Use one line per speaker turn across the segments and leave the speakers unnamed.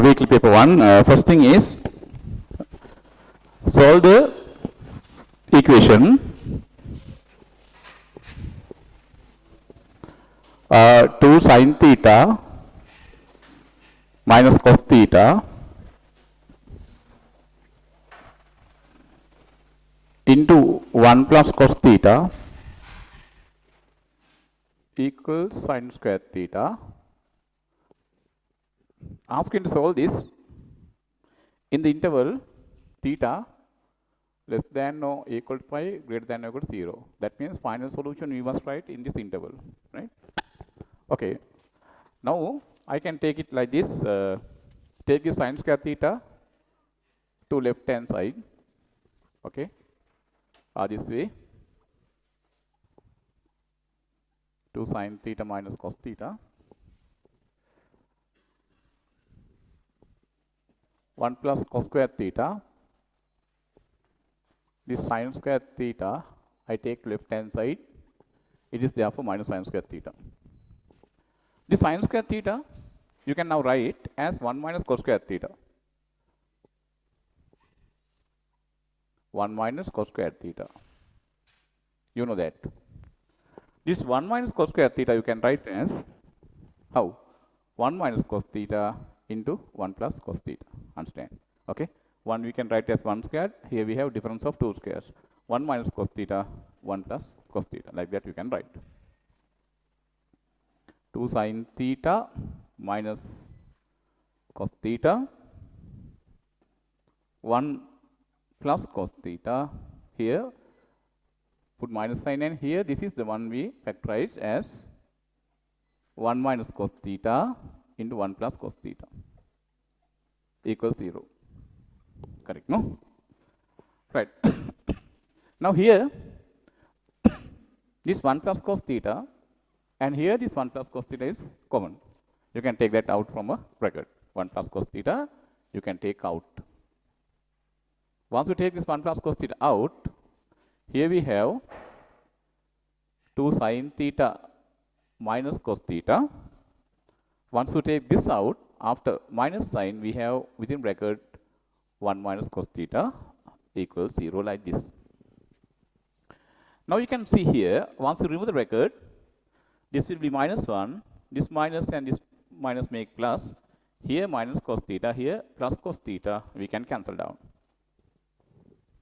Weekly paper 1. First thing is solve the equation 2 sin theta minus cos theta into 1 plus cos theta equals sin square theta. Asking to solve this in the interval theta less than or equal to pi, greater than or equal to 0. That means final solution we must write in this interval, right? Okay. Now I can take it like this. Take the sin square theta to left hand side. Okay. This way. 2 sin theta minus cos theta. 1 plus cos square theta. This sin square theta I take left hand side. It is therefore minus sin square theta. This sin square theta you can now write as 1 minus cos square theta. 1 minus cos square theta. You know that. This 1 minus cos square theta you can write as how? 1 minus cos theta into 1 plus cos theta. Understand? Okay. 1 we can write as 1 squared. Here we have difference of 2 squares. 1 minus cos theta, 1 plus cos theta. Like that you can write. 2 sin theta minus cos theta. 1 plus cos theta. Here put minus sign, and here this is the one we factorize as 1 minus cos theta into 1 plus cos theta equals 0. Correct, no? Right. Now here this 1 plus cos theta and here this 1 plus cos theta is common. You can take that out from a bracket. 1 plus cos theta you can take out. Once you take this 1 plus cos theta out, here we have 2 sin theta minus cos theta. Once you take this out, after minus sign we have within bracket 1 minus cos theta equals 0, like this. Now you can see here, once you remove the bracket, this will be minus 1, this minus and this minus make plus, here minus cos theta, here plus cos theta, we can cancel down.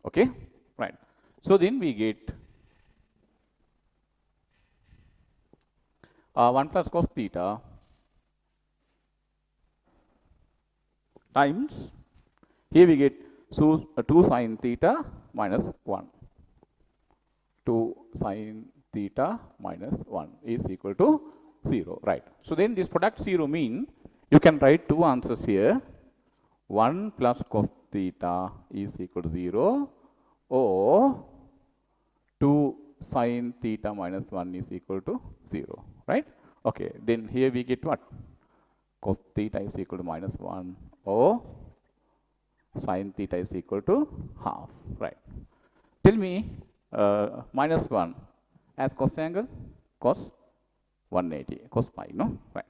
Okay, right. So then we get 1 plus cos theta times, here we get 2 sin theta minus 1. 2 sin theta minus 1 is equal to 0, right. So then this product 0 mean you can write two answers here. 1 plus cos theta is equal to 0, or 2 sin theta minus 1 is equal to 0, right. Okay, then here we get what? Cos theta is equal to minus 1, or sin theta is equal to half, right. Tell me minus 1 as cos angle, cos 180, cos pi, no? Right.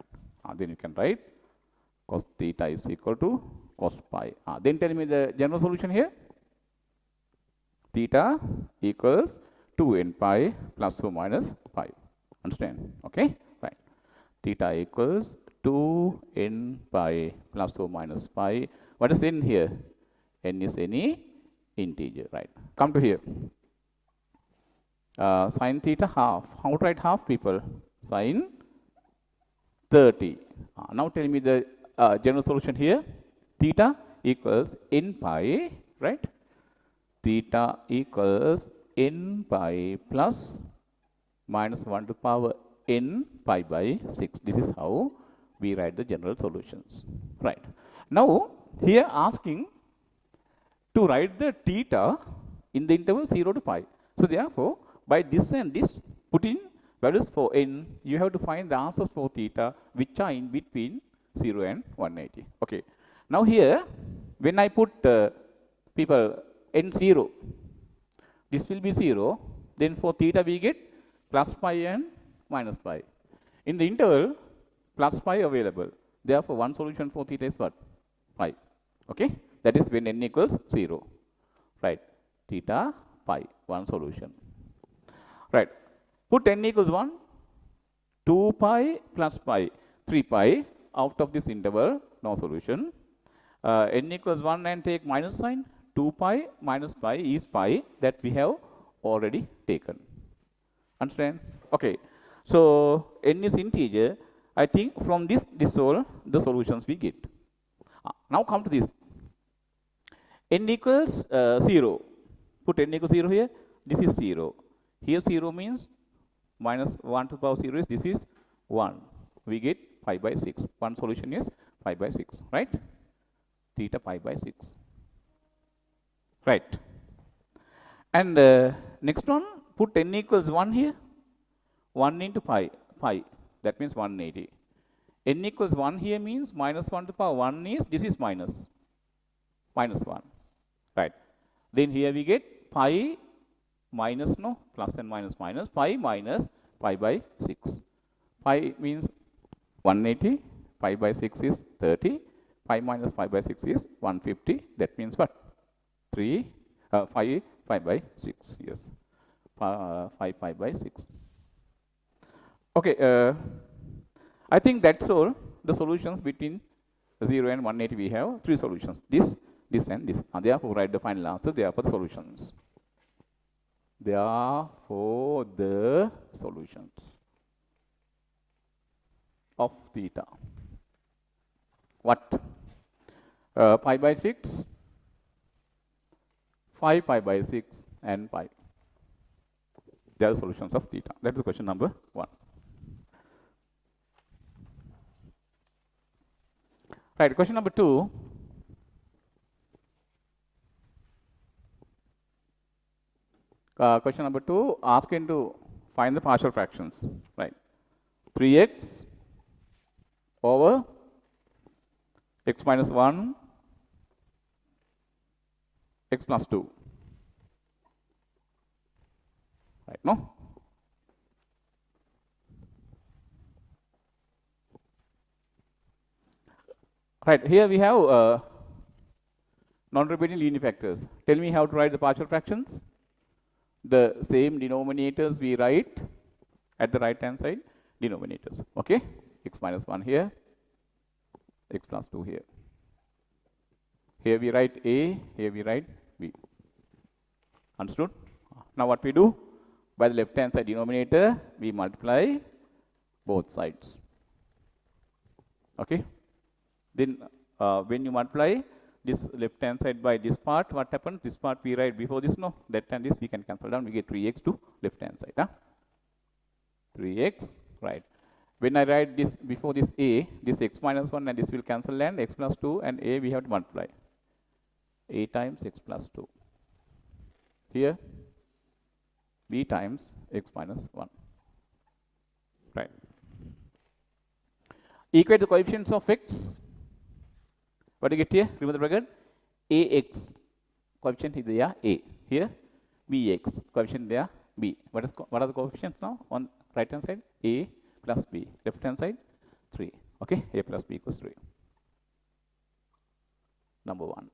Then you can write cos theta is equal to cos pi. Then tell me the general solution here. Theta equals 2n pi plus or minus pi. Understand? Okay? Right. Theta equals 2n pi plus or minus pi. What is n here? N is any integer, right? Come to here. Sin theta half. How to write half, people? Sin 30. Now tell me the general solution here. Theta equals n pi, right? Theta equals n pi plus minus 1 to power n pi by 6. This is how we write the general solutions, right. Now here asking to write the theta in the interval 0 to pi. So therefore by this and this, put in values for n, you have to find the answers for theta which are in between 0 and 180. Okay. Now here when I put people n0, this will be 0, then for theta we get plus pi and minus pi. In the interval plus pi available, therefore one solution for theta is what? pi. Okay, that is when n equals 0. Right, theta pi, one solution. Right, put n equals 1, 2 pi plus pi, 3 pi, out of this interval, no solution. N equals 1 and take minus sign, 2 pi minus pi is pi that we have already taken. Understand? Okay, so n is integer. I think from this all the solutions we get. Now come to this. N equals 0. Put n equals 0 here. This is 0. Here 0 means minus 1 to the power 0 is this is 1. We get pi by 6. One solution is pi by 6, right? Theta pi by 6. Right. And next one, put n equals 1 here. 1 into pi. That means 180. N equals 1 here means minus 1 to the power 1 is, this is minus 1. Right. Then here we get pi minus, no, plus and minus, pi minus pi by 6. Pi means 180, pi by 6 is 30, pi minus pi by 6 is 150. That means what? 5 pi by 6, yes. 5 pi by 6. Okay, I think that's all the solutions between 0 and 180 we have. 3 solutions, this and this. And therefore, write the final answer, they are for the solutions. They are for the solutions of theta. What? Pi by 6, 5 pi by 6 and pi. They are the solutions of theta. That is question number 1. Right, question number 2. Question number 2, asking to find the partial fractions. Right, 3x over x minus 1, x plus 2. Right, no? Right, here we have non-repeating linear factors. Tell me how to write the partial fractions. The same denominators we write at the right hand side, denominators. Okay, x minus 1 here, x plus 2 here. Here we write a, here we write b. Understood? Now what we do? By the left hand side denominator, we multiply both sides. Okay. Then when you multiply this left hand side by this part, what happens? This part we write before this, no, that and this we can cancel down, we get 3x to left hand side. 3x, right. When I write this before this a, this x minus 1 and this will cancel and x plus 2 and a we have to multiply. A times x plus 2. Here b times x minus 1. Right. Equate the coefficients of x. What do you get here? Remove the bracket. Ax coefficient is there a. Here bx coefficient there b. What are the coefficients now? On right hand side a plus b. Left hand side 3. Okay, a plus b equals 3. Number 1.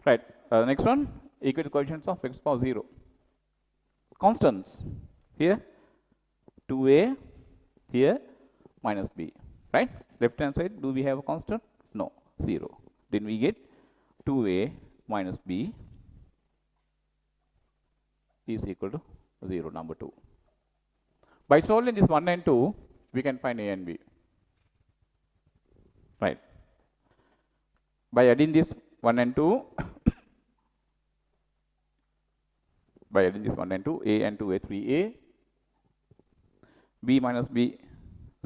Right. Next one. Equate the coefficients of x power 0. Constants. Here 2a. Here minus b. Right? Left hand side, do we have a constant? No, 0. Then we get 2a minus b is equal to 0, number 2. By solving this 1 and 2, we can find a and b. Right. By adding this 1 and 2, by adding this 1 and 2, a and 2a, 3a, b minus b,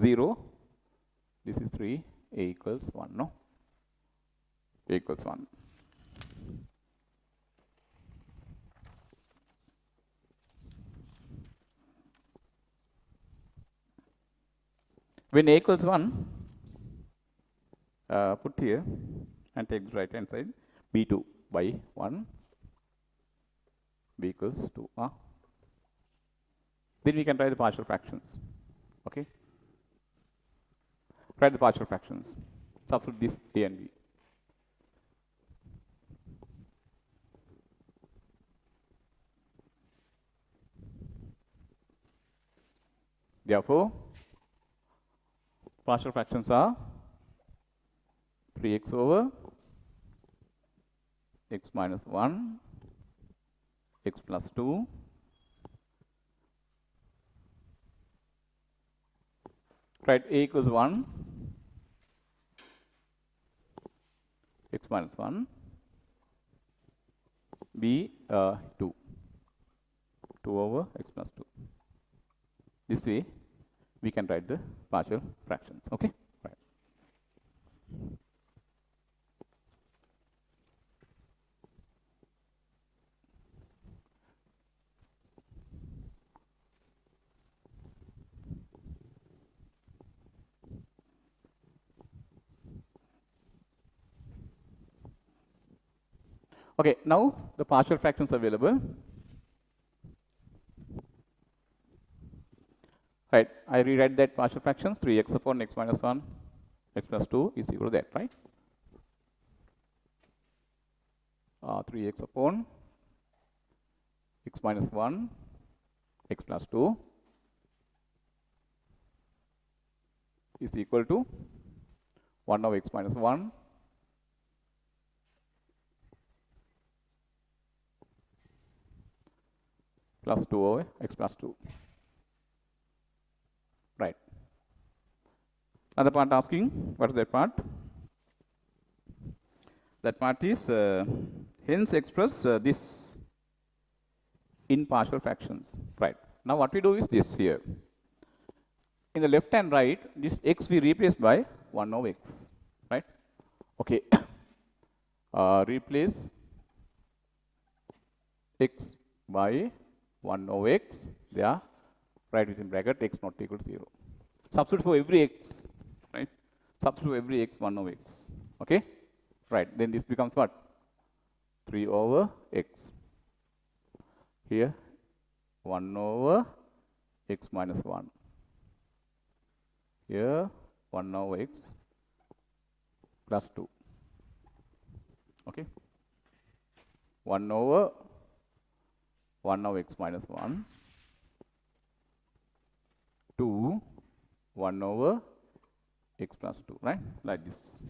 0. This is 3, a equals 1, no? A equals 1. When a equals 1, put here and take the right hand side, b2 by 1, b equals 2. Then we can write the partial fractions. Okay? Write the partial fractions. Substitute this A and B. Therefore, partial fractions are 3x over x minus 1, x plus 2, right, A equals 1, x minus 1, B 2, 2 over x plus 2. This way, we can write the partial fractions, okay? Right. Okay, now the partial fractions available. Right, I rewrite that partial fractions 3x upon x minus 1, x plus 2 is equal to that, right? 3x upon x minus 1, x plus 2 is equal to 1 over x minus 1 plus 2 over x plus 2. Right. Another part asking, what is that part? That part is hence express this in partial fractions. Right. Now what we do is this here. In the left and right, this x we replace by 1 over x. Right. Okay. Replace x by 1 over x. There. Write within bracket x not equal to 0. Substitute for every x, right? Substitute for every x 1 over x. Okay? Right. Then this becomes what? 3 over x. Here 1 over x minus 1. Here 1 over x plus 2. Okay? 1 over x minus 1. 2, 1 over x plus 2, right? Like this.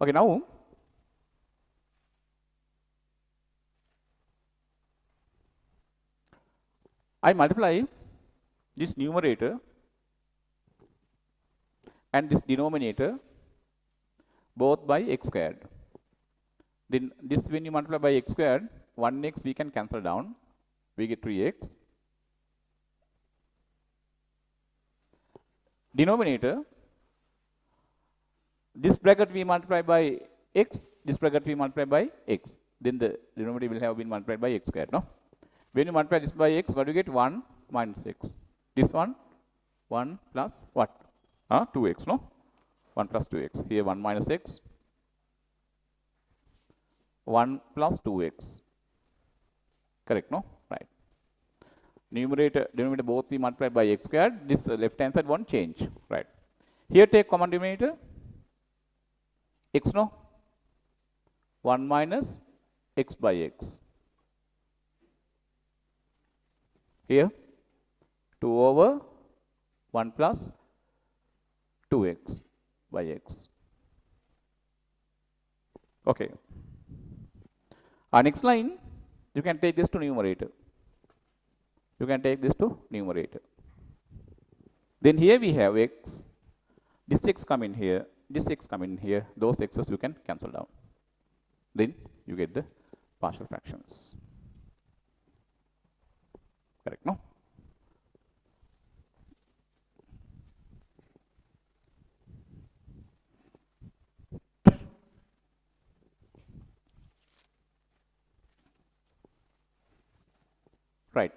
Okay, now I multiply this numerator and this denominator both by x squared. Then this when you multiply by x squared, 1x we can cancel down. We get 3x. Denominator, this bracket we multiply by x, this bracket we multiply by x. Then the denominator will have been multiplied by x squared, no? When you multiply this by x, what do you get? 1 minus x. This one, 1 plus what? 2x, no? 1 plus 2x. Here 1 minus x. 1 plus 2x. Correct, no? Right. Numerator, denominator both we multiply by x squared. This left hand side won't change. Right. Here take common denominator. X, no? 1 minus x by x. Here 2 over 1 plus 2x by x. Okay. Our next line, you can take this to numerator. You can take this to numerator. Then here we have x. This x come in here. This x come in here. Those x's you can cancel down. Then you get the partial fractions. Correct, no? Right.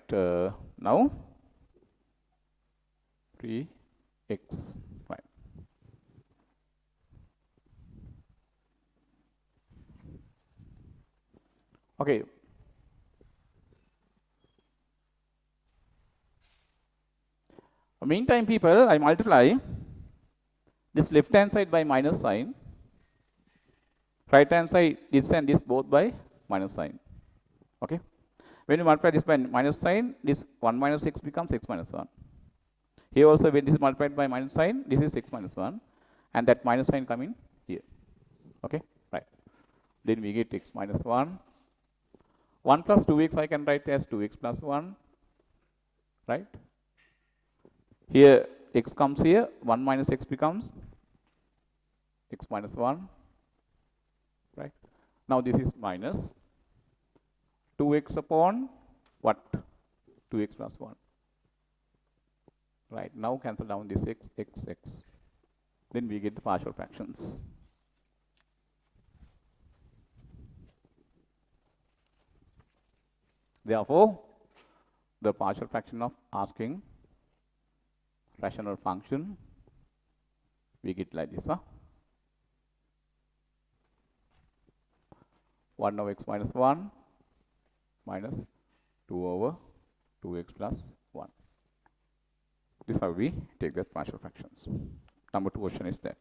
Now 3 x, right. Okay. Meantime, people, I multiply this left hand side by minus sign, right hand side this and this both by minus sign. Okay. When you multiply this by minus sign, this 1 minus x becomes x minus 1. Here also, when this is multiplied by minus sign, this is x minus 1, and that minus sign coming here. Okay, right. Then we get x minus 1. 1 plus 2x I can write as 2x plus 1, right? Here x comes here, 1 minus x becomes x minus 1, right? Now this is minus 2x upon what? 2x plus 1. Right, now cancel down this x. Then we get the partial fractions. Therefore, the partial fraction of asking rational function, we get like this, 1 over x minus 1 minus 2 over 2x plus 1. This is how we take the partial fractions. Number 2 question is that.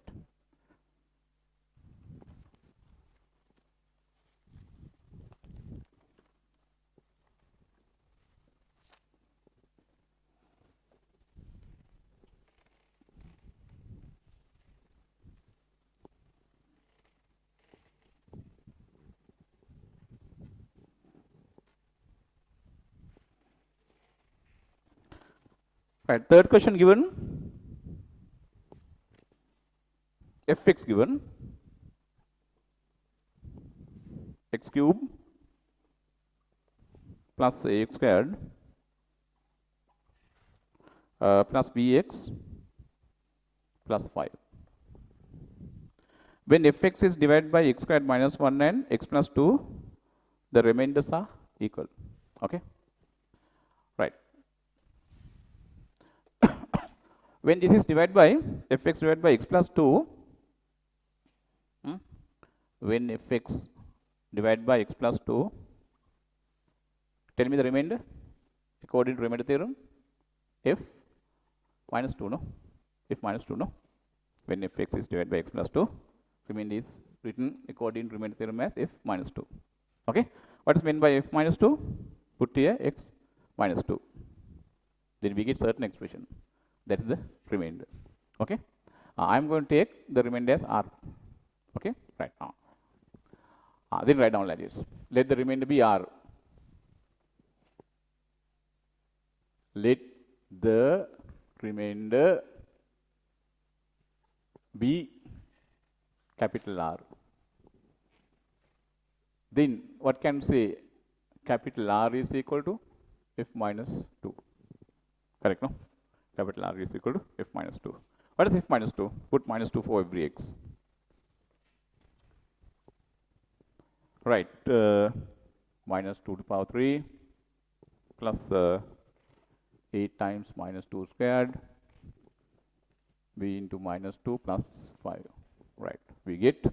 Right, third question given, fx given, x cube plus ax squared plus bx plus 5. When fx is divided by x squared minus 1 and x plus 2, the remainders are equal. Okay, right. When this is divided by fx divided by x plus 2, when fx divided by x plus 2, tell me the remainder according to remainder theorem. F minus 2, no? F minus 2, no? When fx is divided by x plus 2, remainder is written according to remainder theorem as f minus 2. Okay? What is meant by f minus 2? Put here x minus 2. Then we get certain expression. That is the remainder. Okay? I am going to take the remainder as r. Okay? Right now. Then write down like this. Let the remainder be r. Let the remainder be capital R. Then what can say? Capital R is equal to f minus 2. Correct, no? Capital R is equal to f minus 2. What is f minus 2? Put minus 2 for every x. Right, minus 2 to the power 3 plus 8 times minus 2 squared b into minus 2 plus 5. Right, we get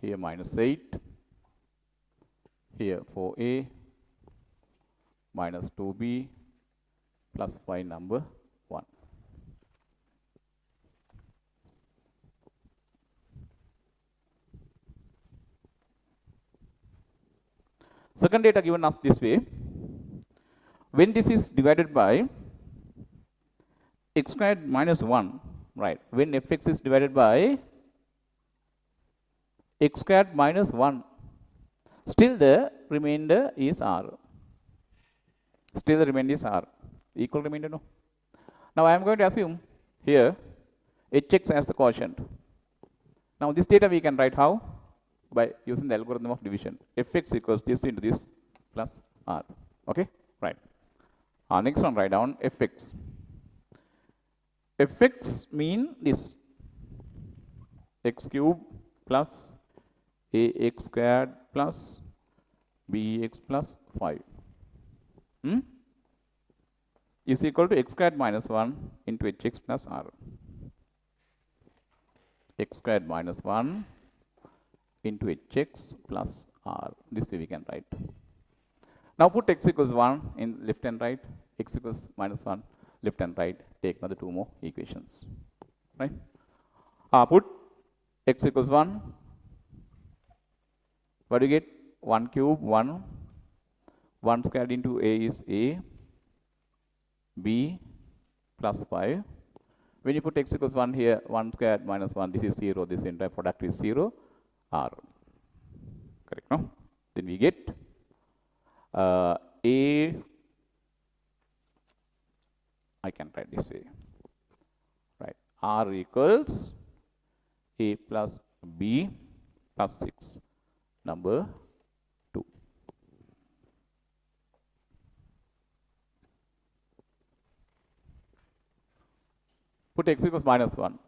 here minus 8, here 4a minus 2b plus 5 number 1. Second data given us this way. When this is divided by x squared minus 1, right, when fx is divided by x squared minus 1, still the remainder is r. Still the remainder is r. Equal remainder, no? Now I am going to assume here hx as the quotient. Now this data we can write how? By using the algorithm of division. Fx equals this into this plus r. Okay? Right. Next one, write down fx. Fx mean this x cube plus ax squared plus bx plus 5. is equal to x squared minus 1 into hx plus r. X squared minus 1 into hx plus r. This way we can write. Now put x equals 1 in left and right, x equals minus 1 left and right, take another two more equations. Right? Put x equals 1. What do you get? 1 cube, 1. 1 squared into a is a, b plus 5. When you put x equals 1 here, 1 squared minus 1, this is 0, this entire product is 0, r. Correct, no? Then we get a, I can write this way, right? R equals a plus b plus 6, number 2. Put x equals minus 1.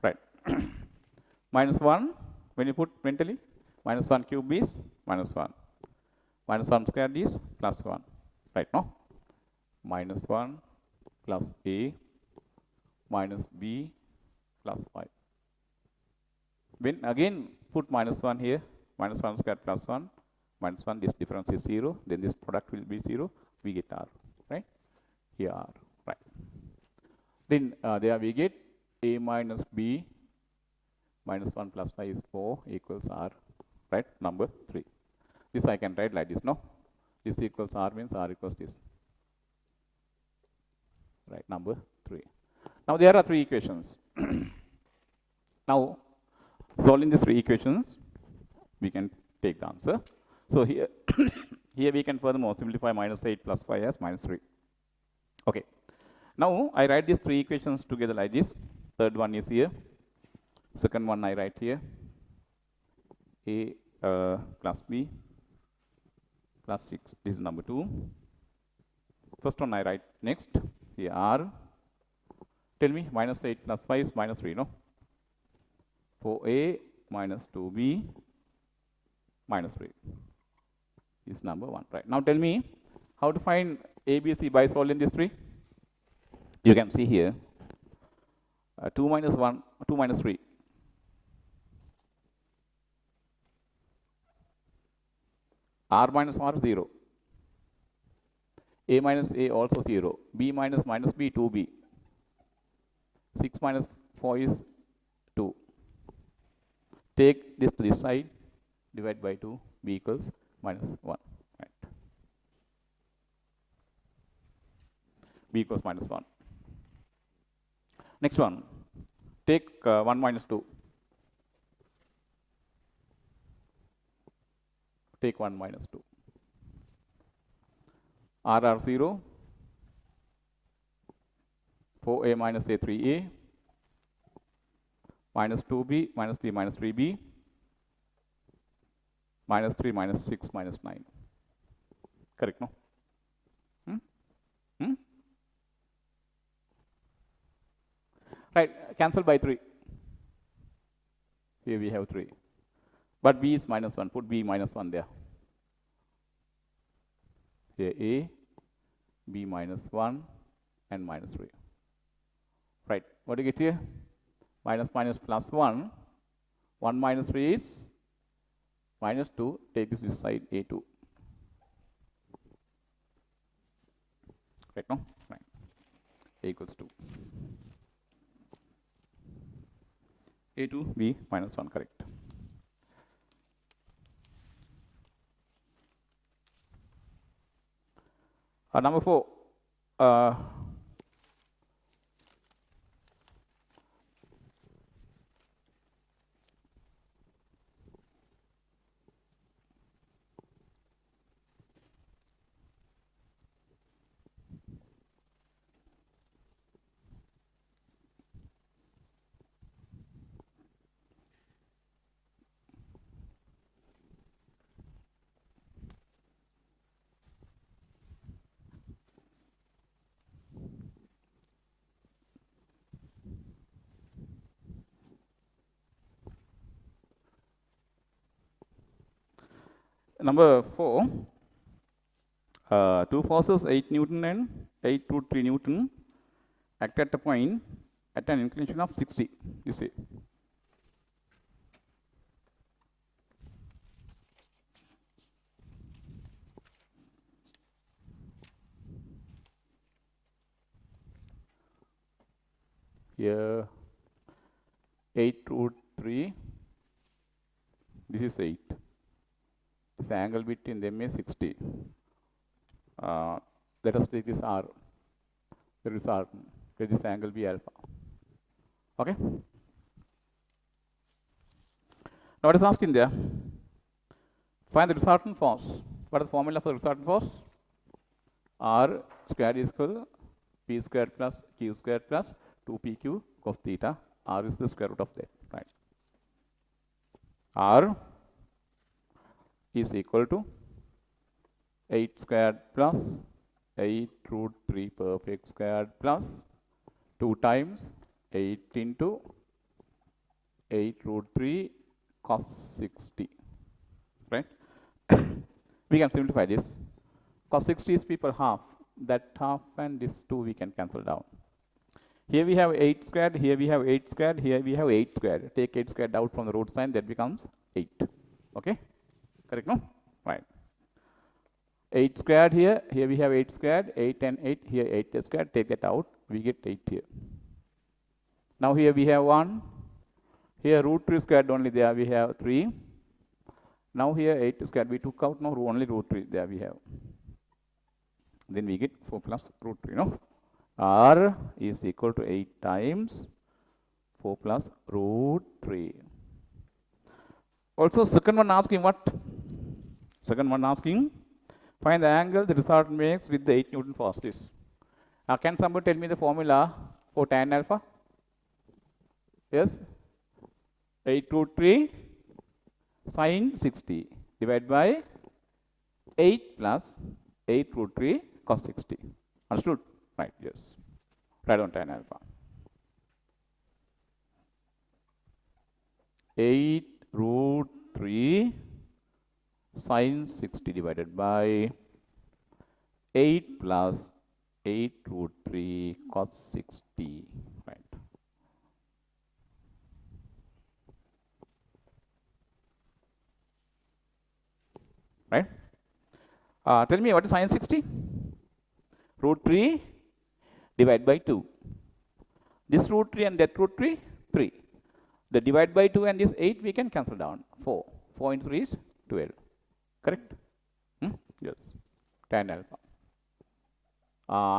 Right. Minus 1, when you put mentally, minus 1 cube is minus 1. Minus 1 squared is plus 1. Right, no? Minus 1 plus a minus b plus 5. When again put minus 1 here, minus 1 squared plus 1, minus 1, this difference is 0, then this product will be 0, we get r, right? Here r, right. Then there we get a minus b minus 1 plus 5 is 4 equals r, right? Number 3. This I can write like this, no? This equals r means r equals this. Right, number 3. Now there are 3 equations. Now, solving these 3 equations, we can take the answer. So here, here we can furthermore simplify minus 8 plus 5 as minus 3. Okay. Now I write these 3 equations together like this. Third one is here. Second one I write here. A plus b plus 6. This is number 2. First one I write next. Here r. Tell me minus 8 plus 5 is minus 3, no? 4a minus 2b minus 3 is number 1. Right. Now tell me how to find a, b, c by solving these 3. You can see here 2 minus 1, 2 minus 3. R minus R 0. A minus A also 0. B minus minus B 2b. 6 minus 4 is 2. Take this to this side, divide by 2, b equals minus 1. Right. B equals minus 1. Next one, take 1 minus 2. Take 1 minus 2. R 0, 4a minus a 3a, minus 2b minus b minus 3b, minus 3 minus 6 minus 9. Correct, no? Right, cancel by 3. Here we have 3. But b is minus 1. Put b minus 1 there. Here a, b minus 1, and minus 3. Right, what do you get here? Minus minus plus 1. 1 minus 3 is minus 2. Take this side a2. Right, no? Right. A equals 2. A2, b minus 1, correct. Number 4. Number 4, two forces 8 Newton and 8 √3 Newton act at a point at an inclination of 60, you see. Here 8 √3, this is 8. This angle between them is 60. Let us take this R. There is R. Let this angle be alpha. Okay? Now what is asking there? Find the resultant force. What is the formula for the resultant force? R squared is equal to P squared plus Q squared plus 2PQ cos theta. R is the square root of that, right? R is equal to 8 squared plus 8 √3 perfect squared plus 2 times 8 into 8 √3 cos 60, right? We can simplify this. Cos 60 is P per half. That half and this 2 we can cancel down. Here we have 8 squared, here we have 8 squared, here we have 8 squared. Take 8 squared out from the root sign, that becomes 8. Okay? Correct, no? Right. 8 squared here, here we have 8 squared, 8 and 8, here 8 squared, take that out, we get 8 here. Now here we have 1, here √3 squared only, there we have 3. Now here 8 squared, we took out now only √3, there we have. Then we get 4 plus √3, no? R is equal to 8 times 4 plus √3. Also second one asking what? Second one asking, find the angle the resultant makes with the 8 Newton force. This. Can somebody tell me the formula for tan alpha? Yes? 8 √3 sin 60 divided by 8 plus 8 √3 cos 60. Understood? Right, yes. Write down tan alpha. 8 √3 sin 60 divided by 8 plus 8 √3 cos 60. Right. Right? Tell me what is sin 60? √3 divided by 2. This √3 and that √3, 3. The divide by 2 and this 8 we can cancel down. 4. 4 into 3 is 12. Correct? Yes. Tan alpha.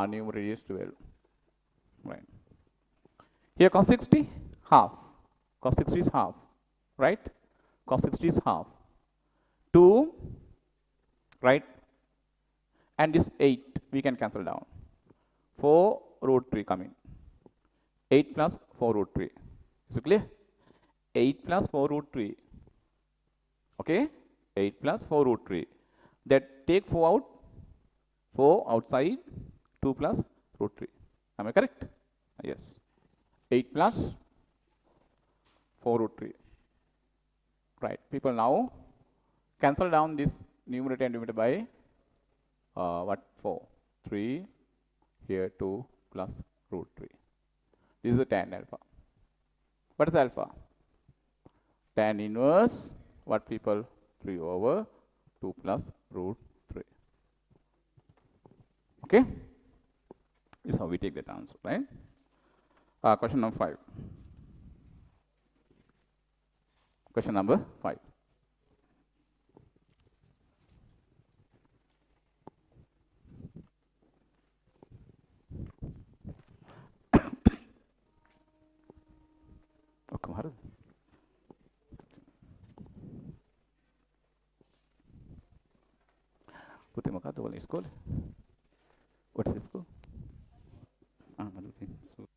Numerator is 12. Right. Here cos 60, half. Cos 60 is half. Right? Cos 60 is half. 2, right? And this 8 we can cancel down. 4 √3 coming. 8 plus 4 √3. Is it clear? 8 plus 4 √3. Okay? 8 plus 4 √3. That take 4 out. 4 outside. 2 plus √3. Am I correct? Yes. 8 plus 4 √3. Right. People now cancel down this numerator and denominator by what? 4. 3. Here 2 plus √3. This is the tan alpha. What is alpha? Tan inverse, what people? 3 over 2 plus √3. Okay? This is how we take that answer, right? Question number 5. Question number 5. Okay, Maharaj. Putih maka tu school. What is school? School.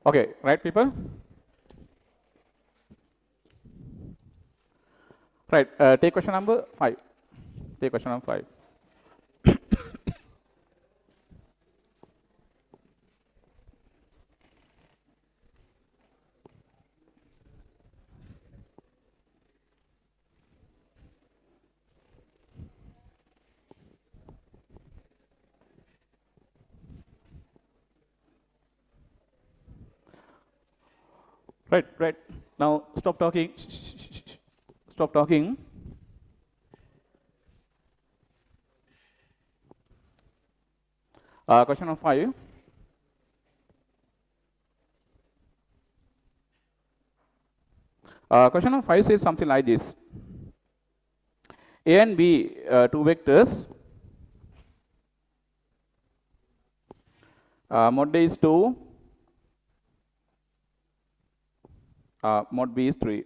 Okay, right, people? Right, take question number 5. Take question number 5. Right, right. Now stop talking. Stop talking. Question number 5. Question number 5 says something like this. A and B, two vectors. Mod A is 2. Mod B is 3.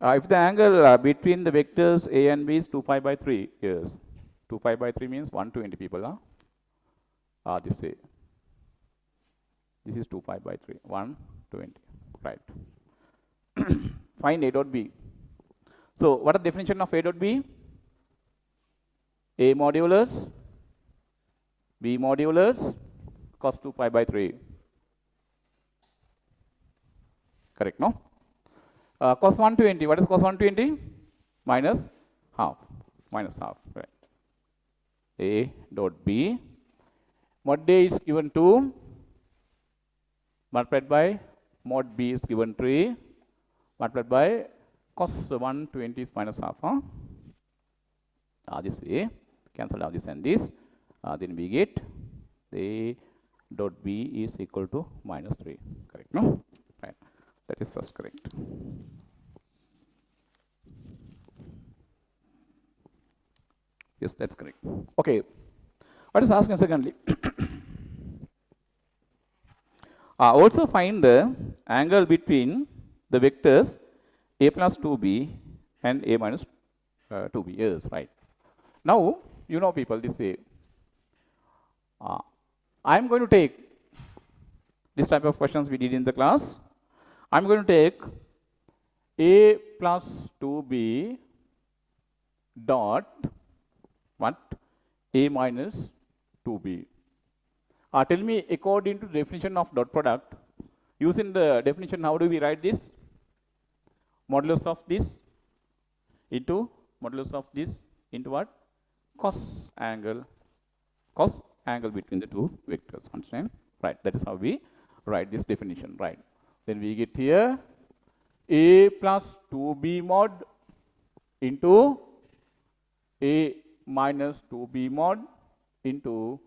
If the angle between the vectors A and B is 2 pi by 3, yes. 2 pi by 3 means 120 people. This way. This is 2 pi by 3, 120. Right. Find A dot B. So, what is the definition of A dot B? A modulus, B modulus, cos 2 pi by 3. Correct, no? Cos 120, what is cos 120? Minus half, right. A dot B. Mod A is given 2, multiplied by mod B is given 3, multiplied by cos 120 is minus half. This way, cancel out this and this. Then we get A dot B is equal to minus 3. Correct, no? Right. That is first correct. Yes, that's correct. Okay. What is asking secondly? Also find the angle between the vectors A plus 2B and A minus 2B. Yes, right. Now, you know people this way. I am going to take this type of questions we did in the class. I am going to take A plus 2B dot what? A minus 2B. Tell me according to the definition of dot product, using the definition, how do we write this? Modulus of this into modulus of this into what? Cos angle between the two vectors. Understand? Right. That is how we write this definition. Right. Then we get here A plus 2B mod into A minus 2B mod into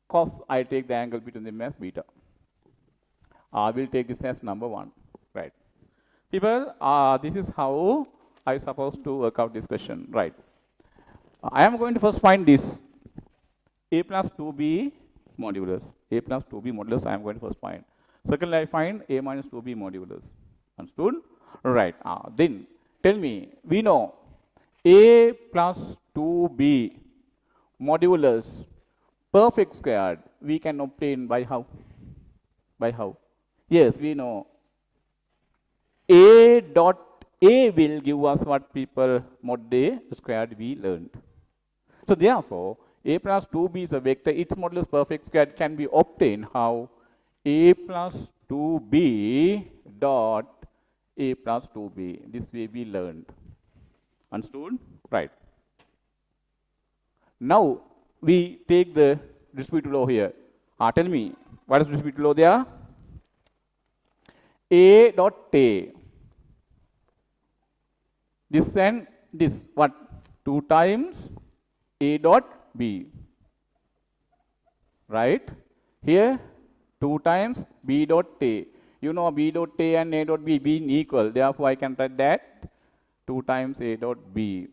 cos. I take the angle between them as beta. I will take this as number 1. Right. People, this is how I supposed to work out this question. Right. I am going to first find this A plus 2B modulus. A plus 2B modulus I am going to first find. Secondly, I find A minus 2B modulus. Understood? Right. Then tell me, we know A plus 2B modulus perfect squared we can obtain by how? By how? Yes, we know A dot A will give us what people mod A squared we learned. So therefore, A plus 2B is a vector, its modulus perfect squared can be obtained how? A plus 2B dot A plus 2B. This way we learned. Understood? Right. Now we take the distributive law here. Tell me, what is distributive law there? A dot A. This and this, what? 2 times A dot B. Right? Here, 2 times B dot A. You know B dot A and A dot B being equal. Therefore, I can write that 2 times A dot B.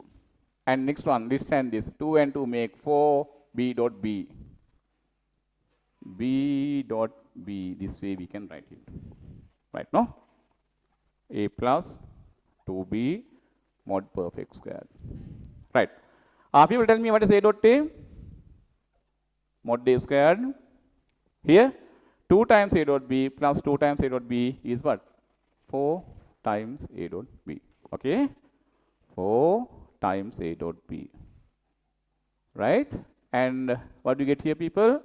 And next one, this and this. 2 and 2 make 4 B dot B. B dot B. This way we can write it. Right, no? A plus 2B mod perfect square. Right. People tell me what is A dot A? Mod A squared. Here, 2 times A dot B plus 2 times A dot B is what? 4 times A dot B. Okay? 4 times A dot B. Right? And what do you get here, people?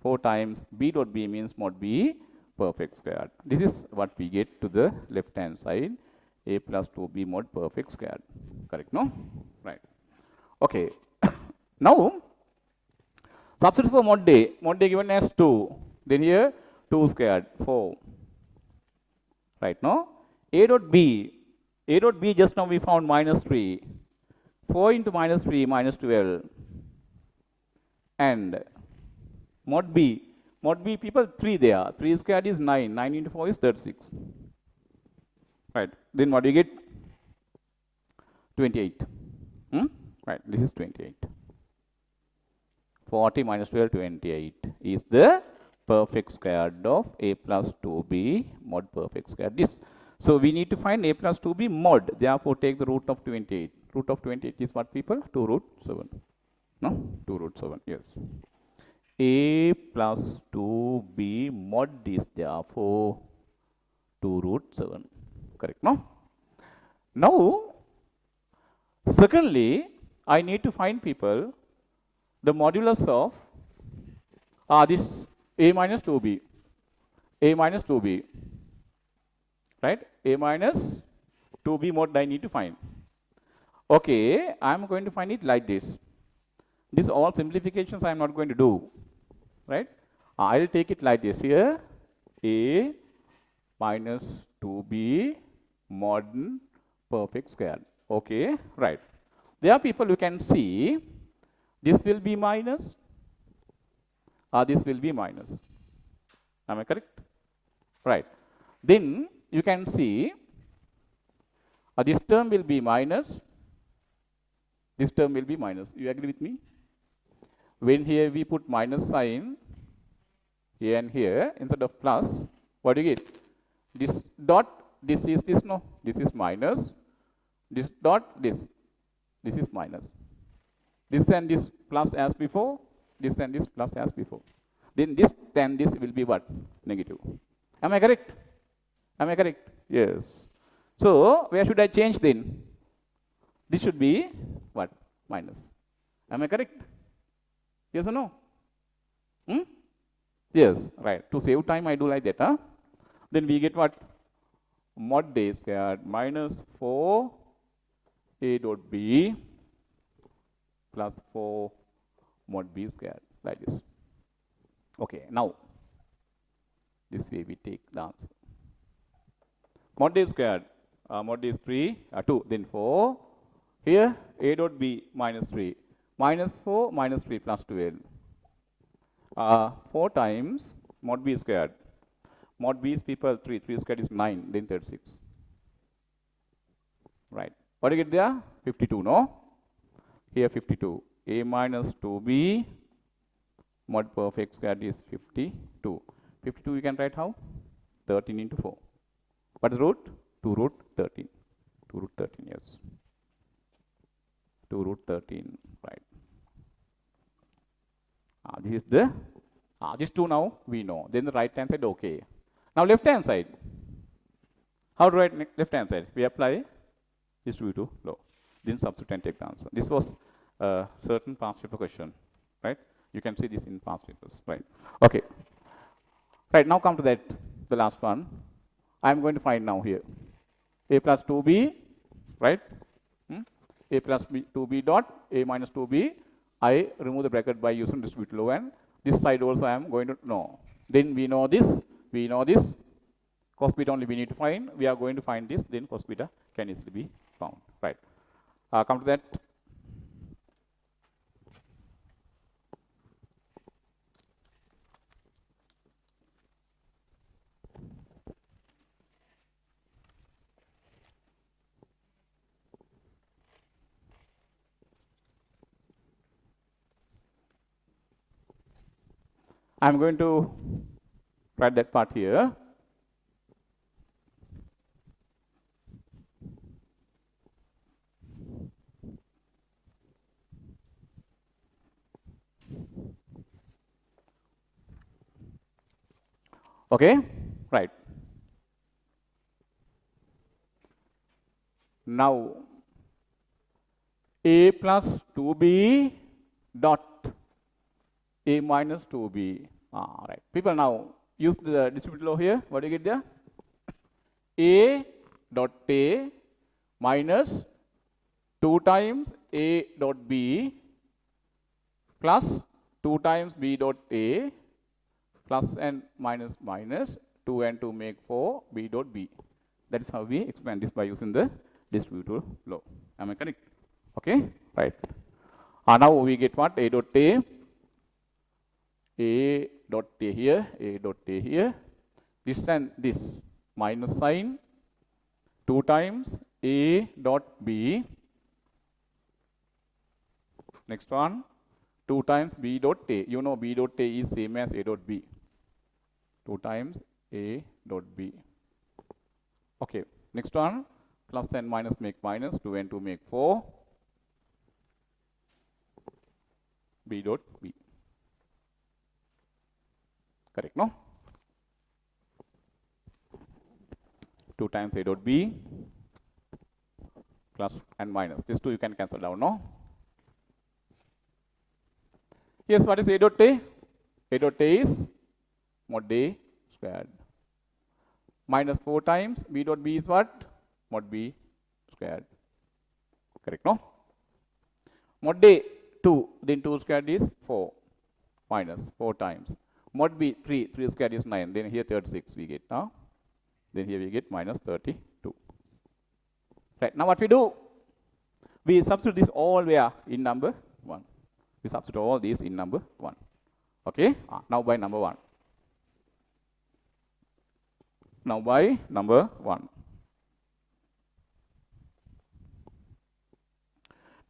4 times B dot B means mod B perfect squared. This is what we get to the left hand side. A plus 2B mod perfect squared. Correct, no? Right. Okay. Now, substitute for mod day given as 2. Then here 2 squared, 4. Right, no? A dot B just now we found minus 3. 4 into minus 3 minus 12. And mod B people 3 there. 3 squared is 9. 9 into 4 is 36. Right. Then what do you get? 28. Right. This is 28. 40 minus 12, 28 is the perfect squared of A plus 2B mod perfect squared. This. So we need to find A plus 2B mod. Therefore, take the root of 28. Root of 28 is what, people? 2 root 7. No? 2 root 7. Yes. A plus 2B mod is therefore 2 root 7. Correct, no? Now, secondly, I need to find, people, the modulus of this A minus 2B. A minus 2B. Right? A minus 2B mod I need to find. Okay, I am going to find it like this. This all simplifications I am not going to do. Right? I will take it like this here. A minus 2B mod perfect square. Okay, right. There are people who can see this will be minus or this will be minus. Am I correct? Right. Then you can see this term will be minus, this term will be minus. You agree with me? When here we put minus sign here and here instead of plus, what do you get? This dot, this is this, no, this is minus, this dot, this is minus. This and this plus as before, this and this plus as before. Then this and this will be what? Negative. Am I correct? Am I correct? Yes. So, where should I change then? This should be what? Minus. Am I correct? Yes or no? Yes, right. To save time, I do like that. Huh? Then we get what? Mod day squared minus 4 A dot B plus 4 mod B squared, like this. Okay, now, this way we take the answer. Mod day squared, mod day is 3, 2, then 4. Here, A dot B minus 3. Minus 4 minus 3 plus 12. 4 times mod B squared. Mod B is people 3. 3 squared is 9, then 36. Right. What do you get there? 52, no? Here 52. A minus 2B mod perfect squared is 52. 52 you can write how? 13 into 4. What is root? 2 root 13. 2 root 13, yes. 2 root 13, right. This is the, this 2 now we know. Then the right hand side, okay. Now left hand side. How to write left hand side? We apply distributive law. Then substitute and take the answer. This was a certain past paper question, right? You can see this in past papers, right? Okay. Right, now come to that, the last one. I am going to find now here. A plus 2B, right? A plus B, 2B dot, A minus 2B. I remove the bracket by using distributive law, and this side also I am going to know. Then we know this, cos beta only we need to find. We are going to find this, then cos beta can easily be found, right? Come to that. I am going to write that part here. Okay, right. Now a plus 2b dot a minus 2b. Right. People now use the distributive law here. What do you get there? A dot a minus 2 times a dot b plus 2 times b dot a plus and minus minus 2 and 2 make 4 b dot b. That is how we expand this by using the distributive law. Am I correct? Okay, right. Now we get what? A dot a here, a dot a here. This and this minus sign 2 times a dot b. Next one 2 times b dot a. You know b dot a is same as a dot b. 2 times a dot b. Okay. Next one plus and minus make minus. 2 and 2 make 4. B dot b. Correct, no? 2 times a dot b plus and minus. These two you can cancel down, no? Yes, what is a dot a? A dot a is mod a squared. Minus 4 times b dot b is what? Mod b squared. Correct, no? Mod a 2, then 2 squared is 4. Minus 4 times. Mod b 3, 3 squared is 9. Then here 36 we get. Then here we get minus 32. Right, now what we do? We substitute this all where? In number 1. We substitute all these in number 1. Okay, now by number 1. Now by number 1.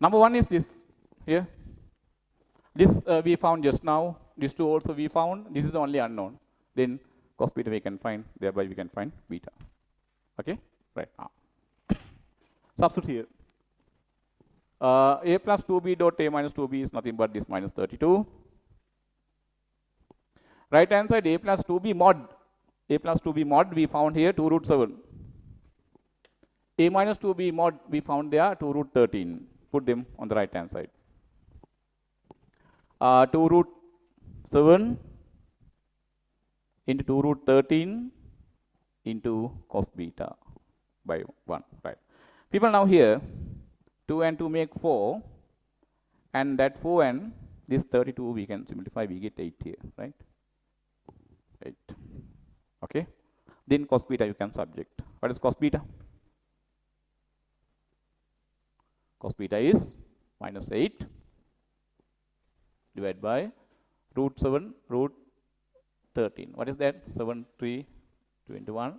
Number 1 is this here. This we found just now. These two also we found. This is the only unknown. Then cos beta we can find. Thereby we can find beta. Okay, right. Substitute here. A plus 2b dot a minus 2b is nothing but this minus 32. Right hand side a plus 2b mod. A plus 2b mod we found here 2 root 7. A minus 2b mod we found there 2 root 13. Put them on the right hand side. 2 root 7 into 2 root 13 into cos beta by 1. Right. People now here 2 and 2 make 4, and that 4 and this 32 we can simplify, we get 8 here, right? 8. Okay. Then cos beta you can subject. What is cos beta? Cos beta is minus 8 divided by root 7 root 13. What is that? 7, 3, 21,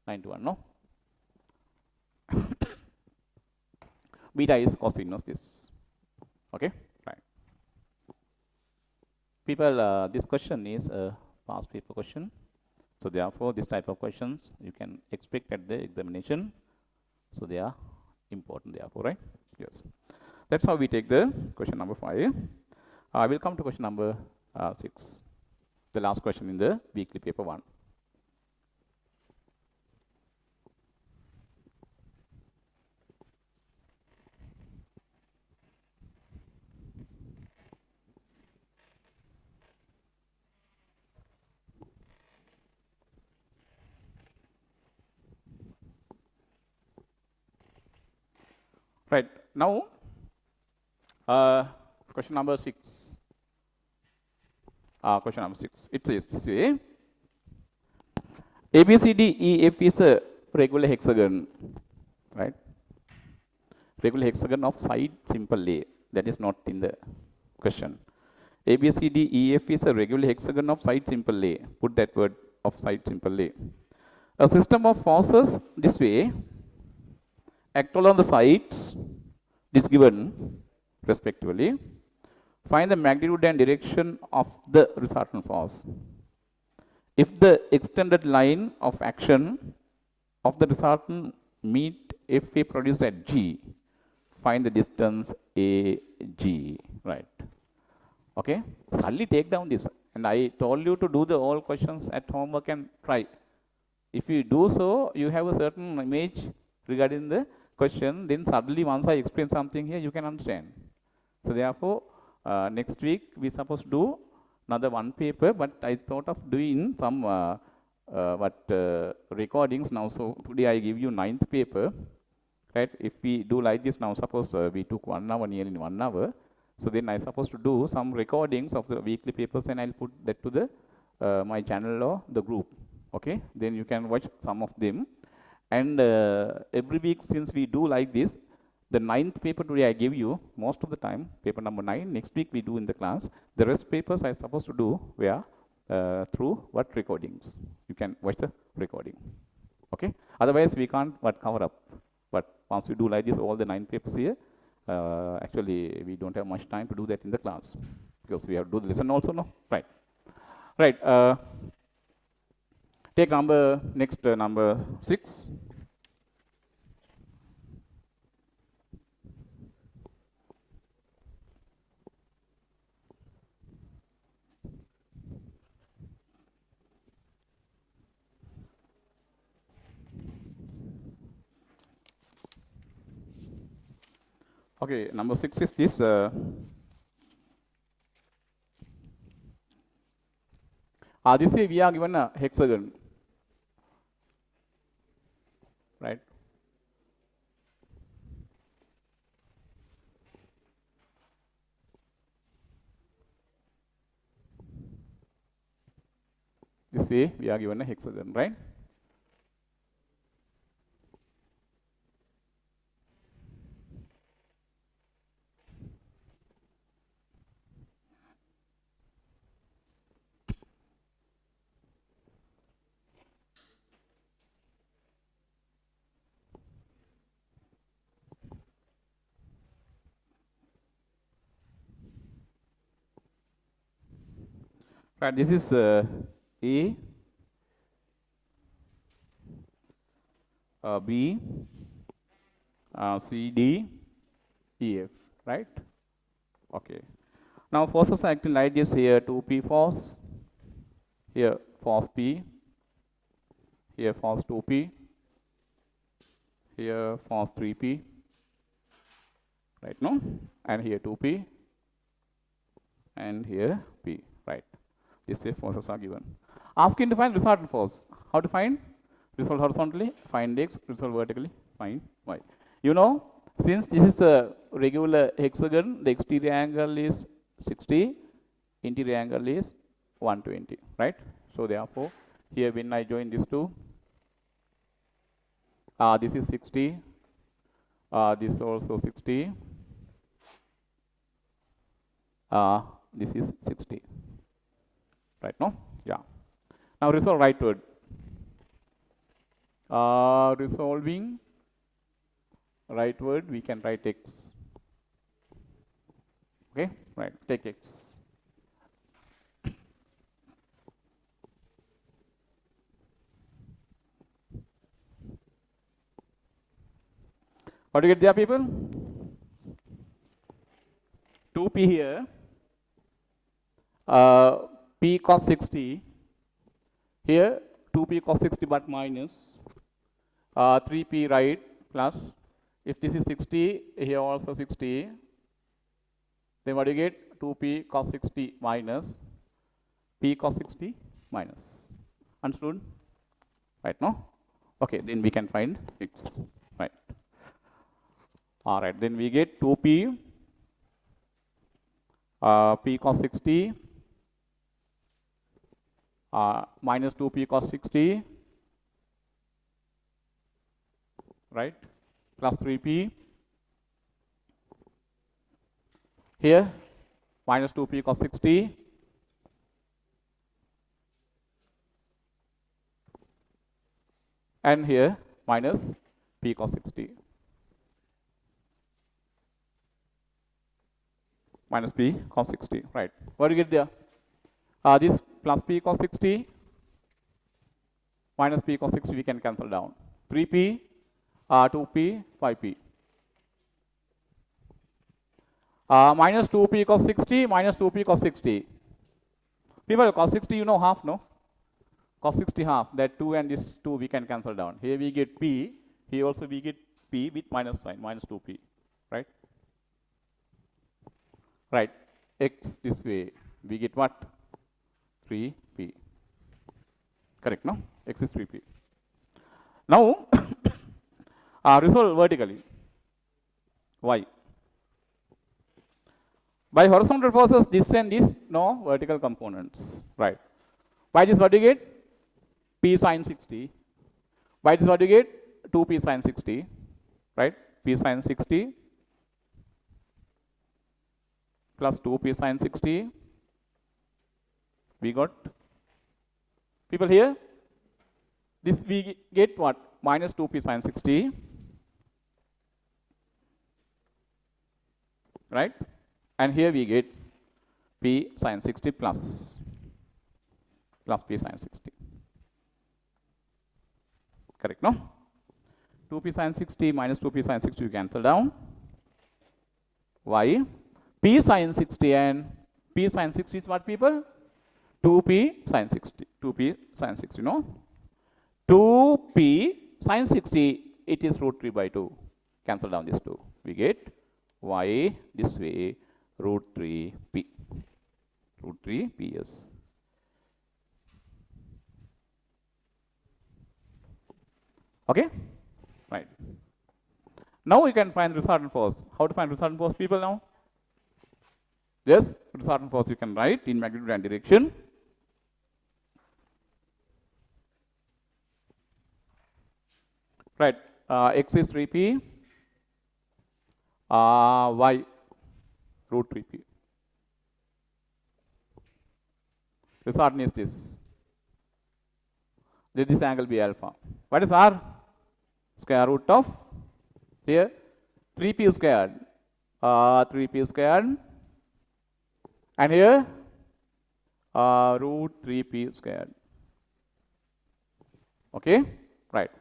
91, no? Beta is cosinus this. Okay, right. People, this question is a past paper question. So therefore, this type of questions you can expect at the examination. So they are important therefore, right? Yes. That's how we take the question number 5. I will come to question number 6. The last question in the weekly paper 1. Right. Now, question number 6. Question number 6. It says this way. ABCDEF is a regular hexagon, right? Regular hexagon of side simple A. That is not in the question. ABCDEF is a regular hexagon of side simple A. Put that word of side simple A. A system of forces this way act all on the sides, this given respectively. Find the magnitude and direction of the resultant force. If the extended line of action of the resultant meet FA produced at G, find the distance AG. Right. Okay. Suddenly take down this And I told you to do the all questions at homework and try. If you do so, you have a certain image regarding the question, then suddenly once I explain something here, you can understand. So therefore, next week we supposed to do another one paper, but I thought of doing some recordings now. So today I give you 9th paper, right? If we do like this now, suppose we took 1 hour, nearly 1 hour. So then I supposed to do some recordings of the weekly papers, and I'll put that to the my channel or the group. Okay, then you can watch some of them. And every week, since we do like this, the 9th paper today I give you most of the time, paper number 9. Next week we do in the class. The rest papers I supposed to do where through what recordings. You can watch the recording. Okay. Otherwise we can't cover up. But once we do like this, all the 9 papers here, actually we don't have much time to do that in the class because we have to do the lesson also. No, right? Right. Take next number 6. Okay, number 6 is this. This way we are given a hexagon, right? This way we are given a hexagon, right? Right, this is A, B, C, D, E, F, right? Okay. Now forces are acting like this here, 2P force, here force P, here force 2P, here force 3P, right, no? And here 2P, and here P, right? This way forces are given. Asking to find resultant force. How to find? Resolve horizontally, find X, resolve vertically, find Y. You know, since this is a regular hexagon, the exterior angle is 60, interior angle is 120, right? So therefore, here when I join these two, this is 60, this is also 60, this is 60, right? No? Yeah. Now resolve rightward. Resolving rightward, we can write X. Okay, right, take X. What do you get there, people? 2P here, P cos 60, here 2P cos 60 but minus 3P right plus, if this is 60, here also 60, then what do you get? 2P cos 60 minus P cos 60 minus. Understood? Right, no? Okay, then we can find X, right? All right, then we get 2P P cos 60 minus 2P cos 60, right, plus 3P, here minus 2P cos 60, and here minus P cos 60, minus P cos 60, right? What do you get there? This plus P cos 60 minus P cos 60 we can cancel down. 3P, 2P, 5P. Minus 2P cos 60 minus 2P cos 60. People, cos 60, you know half, no? Cos 60 half, that 2 and this 2 we can cancel down. Here we get p, here also we get p with minus sign, minus 2p, right? Right, x this way, we get what? 3p. Correct, no? X is 3p. Now, resolve vertically. Why? By horizontal forces, this and this, no vertical components, right? By this, what do you get? P sine 60. By this, what do you get? 2p sine 60, right? P sine 60 plus 2p sine 60. We got, people here, this we get what? Minus 2p sine 60, right? And here we get p sine 60 plus p sine 60. Correct, no? 2p sine 60 minus 2p sine 60 you cancel down. Why? P sine 60 and p sine 60 is what, people? 2p sine 60. 2p sine 60, no? 2p sine 60, it is root 3 by 2. Cancel down this 2. We get y this way, root 3p. Root 3p, yes. Okay? Right. Now we can find resultant force. How to find resultant force, people, now? Yes, resultant force you can write in magnitude and direction. Right, x is 3p, y root 3p. Resultant is this. Let this angle be alpha. What is r? Square root of, here, 3p squared, 3p squared, and here, root 3p squared. Okay, right.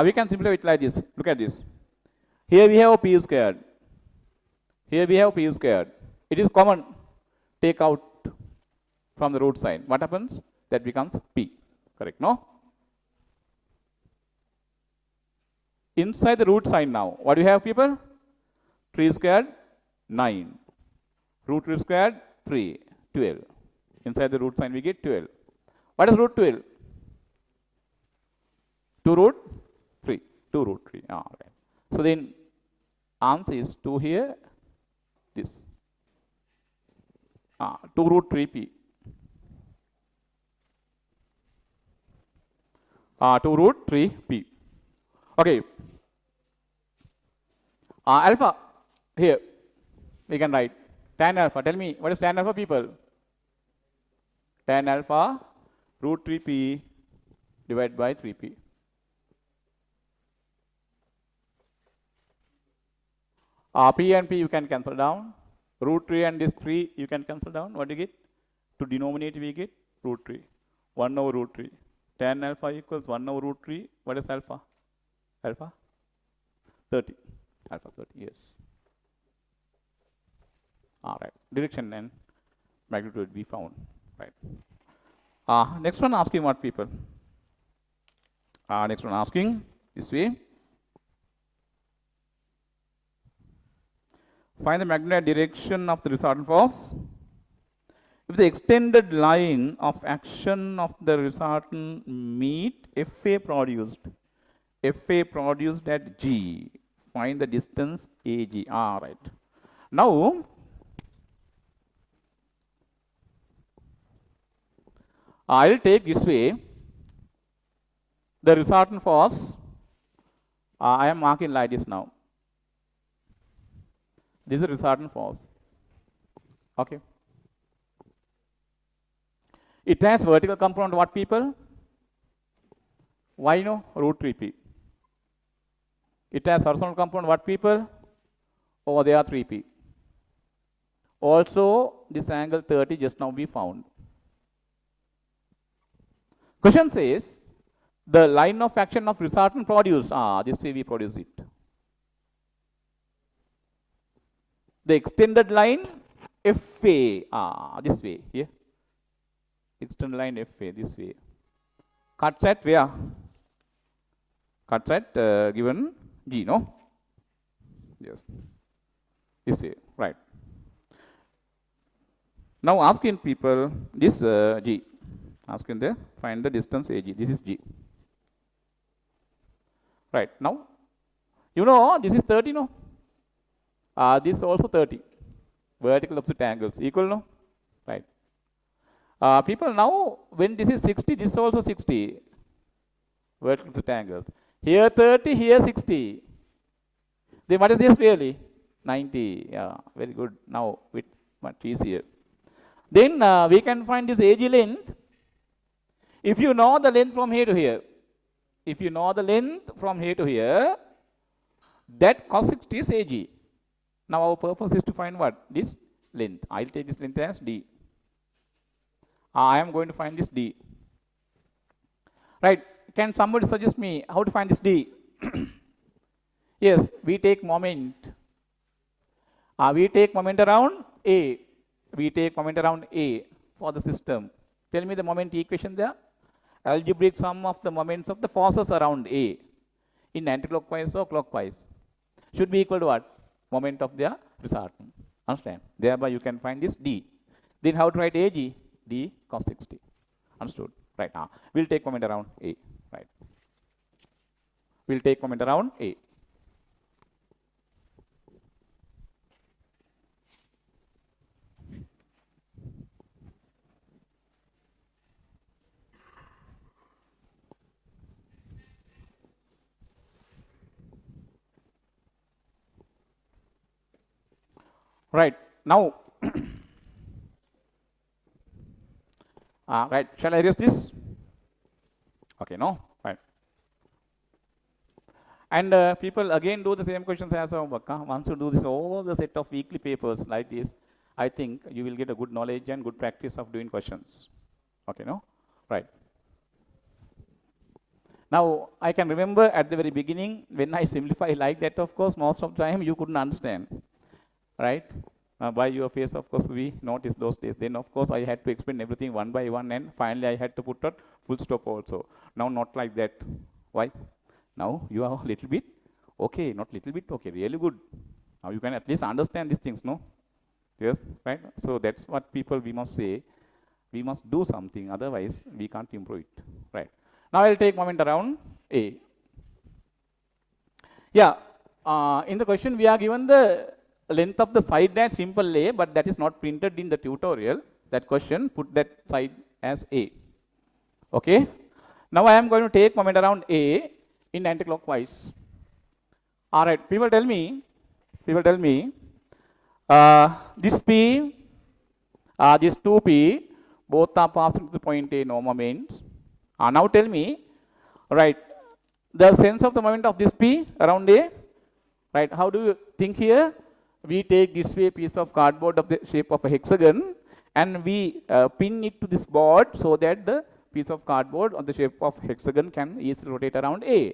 We can simplify it like this. Look at this. Here we have p squared. Here we have p squared. It is common. Take out from the root sign. What happens? That becomes p. Correct, no? Inside the root sign now, what do you have, people? 3 squared, 9. Root 3 squared, 3, 12. Inside the root sign we get 12. What is root 12? 2 root 3. 2 root 3. Ah, right. So then answer is 2 here, this. 2 root 3p. 2 root 3p. Okay. Alpha, here, we can write tan alpha. Tell me, what is tan alpha, people? Tan alpha, root 3p divided by 3p. P and p you can cancel down. Root 3 and this 3 you can cancel down. What do you get? To denominate we get root 3. 1 over root 3. Tan alpha equals 1 over root 3. What is alpha? Alpha? 30. Alpha 30, yes. All right. Direction and magnitude we found. Right. Next one asking what, people? Next one asking this way. Find the magnetic direction of the resultant force. If the extended line of action of the resultant meet FA produced at G, find the distance AG. Right. Now, I will take this way the resultant force. I am marking like this now. This is resultant force. Okay. It has vertical component, what, people? Why no? Root 3p. It has horizontal component, what, people? Over there 3p. Also, this angle 30 just now we found. Question says, the line of action of resultant produced. This way we produce it. The extended line FA, this way, here. external line FA this way. Cuts at where? Cuts at given G, no? Yes. This way, right. Now asking people this G. Asking them find the distance AG. This is G. Right. Now, you know this is 30, no? This is also 30. Vertical opposite angles equal, no? Right. People now, when this is 60, this is also 60. Vertical opposite angles. Here 30, here 60. Then what is this really? 90. Yeah, very good. Now, with much easier. Then we can find this AG length. If you know the length from here to here, if you know the length from here to here, that cos 60 is AG. Now our purpose is to find what? This length. I'll take this length as D. I am going to find this D. Right. Can somebody suggest me how to find this D? Yes, we take moment. We take moment around A. We take moment around A for the system. Tell me the moment equation there. Algebraic sum of the moments of the forces around A in anticlockwise or clockwise should be equal to what? Moment of their resultant. Understand? Thereby you can find this D. Then how to write AG? D cos 60. Understood? Right. Now we'll take moment around A. Right. We'll take moment around A. Right. Now, right. Shall I erase this? Okay, no? Right. And people again do the same questions as homework. Once you do this, all the set of weekly papers like this, I think you will get a good knowledge and good practice of doing questions. Okay, no? Right. Now, I can remember at the very beginning, when I simplify like that, of course, most of the time you couldn't understand. Right? By your face, of course, we noticed those days. Then, of course, I had to explain everything one by one, and finally I had to put a full stop also. Now, not like that. Why? Now, you are a little bit, okay, not little bit, okay, really good. Now, you can at least understand these things, no? Yes, right? So, that's what people we must say. We must do something, otherwise, we can't improve it. Right? Now, I'll take moment around A. Yeah, in the question, we are given the length of the side dash simple A, but that is not printed in the tutorial. That question, put that side as A. Okay. Now I am going to take moment around A in anticlockwise. All right. People tell me, this P, this 2P, both are passing to the point A, no moments. Now tell me, right, the sense of the moment of this P around A, right? How do you think here? We take this way piece of cardboard of the shape of a hexagon and we pin it to this board so that the piece of cardboard of the shape of hexagon can easily rotate around A.